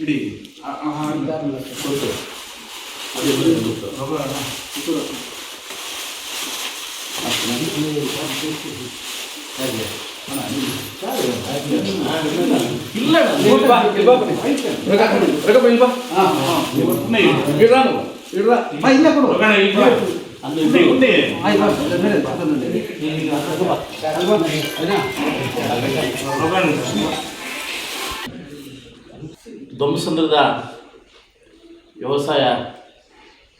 ಇಡೀ ಧ್ವಂಸಂದ್ರದ ವ್ಯವಸಾಯ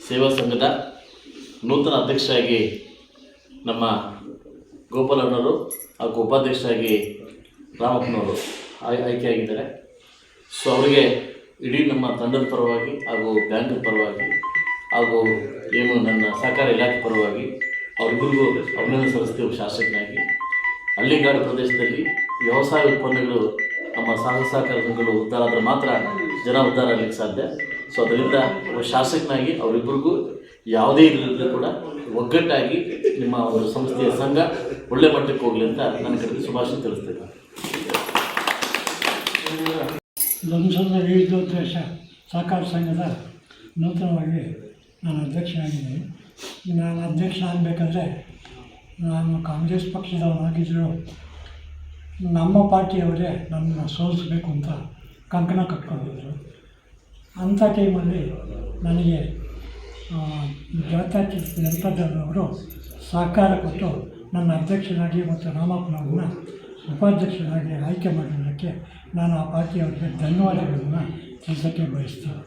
ಸೇವಾ ಸಂಘದ ನೂತನ ಅಧ್ಯಕ್ಷರಾಗಿ ನಮ್ಮ ಗೋಪಾಲಣ್ಣವರು ಹಾಗೂ ಉಪಾಧ್ಯಕ್ಷರಾಗಿ ರಾಮಪ್ಪನವರು ಆಯ್ಕೆಯಾಗಿದ್ದಾರೆ. ಸೊ ಅವರಿಗೆ ಇಡೀ ನಮ್ಮ ತಂಡದ ಪರವಾಗಿ ಹಾಗೂ ಬ್ಯಾಂಕ್ ಪರವಾಗಿ ಹಾಗೂ ಏನು ನನ್ನ ಸಹಕಾರ ಇಲಾಖೆ ಪರವಾಗಿ ಅವರಿಬ್ಬರಿಗೂ ಅಭಿನಂದನೆ ಸಲ್ಲಿಸ್ತೀವಿ. ಶಾಸಕನಾಗಿ ಹಳ್ಳಿಗಾಡು ಪ್ರದೇಶದಲ್ಲಿ ವ್ಯವಸಾಯ ಉತ್ಪನ್ನಗಳು ನಮ್ಮ ಸಹಕಾರ ಸಂಘಗಳು ಉದ್ಧಾರ ಆದರೆ ಮಾತ್ರ ಜನ ಉದ್ಧಾರ ಆಗಲಿಕ್ಕೆ ಸಾಧ್ಯ. ಸೊ ಅದರಿಂದ ಶಾಸಕನಾಗಿ ಅವರಿಬ್ಬರಿಗೂ ಯಾವುದೇ ಇದರಲ್ಲಿ ಕೂಡ ಒಗ್ಗಟ್ಟಾಗಿ ನಿಮ್ಮ ಒಂದು ಸಂಸ್ಥೆಯ ಸಂಘ ಒಳ್ಳೆ ಮಟ್ಟಕ್ಕೆ ಹೋಗಲಿ ಅಂತ ನನ್ನ ಕಡೆಗೆ ಶುಭಾಶಯ ತಿಳಿಸ್ತೇನೆ. ಧ್ವಂಸದ ವಿವಿಧೋದ್ದೇಶ ಸಹಕಾರ ಸಂಘದ ನೂತನವಾಗಿ ನಾನು ಅಧ್ಯಕ್ಷನಾಗಿದ್ದೀನಿ. ನಾನು ಅಧ್ಯಕ್ಷ ಆಗಬೇಕಾದ್ರೆ ನಾನು ಕಾಂಗ್ರೆಸ್ ಪಕ್ಷದವನಾಗಿದ್ದರೂ ನಮ್ಮ ಪಾರ್ಟಿಯವರೇ ನನ್ನನ್ನು ಸೋಲಿಸಬೇಕು ಅಂತ ಕಂಕಣ ಕಟ್ಕೊಂಡಿದ್ದರು. ಅಂಥ ಟೈಮಲ್ಲಿ ನನಗೆ ಜನತಾದಳವರು ಸಹಕಾರ ಕೊಟ್ಟು ನನ್ನ ಅಧ್ಯಕ್ಷನಾಗಿ ಮತ್ತು ರಾಮಪ್ಪನವ್ರನ್ನ ಉಪಾಧ್ಯಕ್ಷರಾಗಿ ಆಯ್ಕೆ ಮಾಡಿದ್ದಕ್ಕೆ ನಾನು ಆ ಪಾರ್ಟಿಯವರಿಗೆ ಧನ್ಯವಾದಗಳನ್ನು ತಿಳಿಸೋಕ್ಕೆ ಬಯಸ್ತೀನಿ.